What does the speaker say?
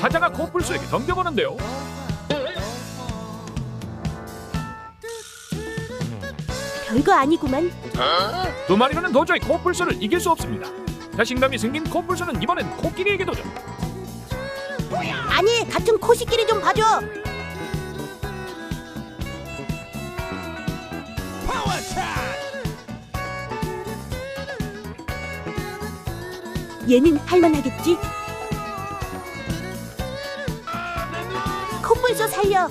사자가 코뿔소에게 덤벼보는데요. 별거 아니구만. 두 마리로는 도저히 코뿔소를 이길 수 없습니다. 자신감이 생긴 코뿔소는 이번엔 코끼리에게 도전. 아니, 같은 코끼리 좀 봐줘. 얘는 할만하겠지? 코뿔소 살려.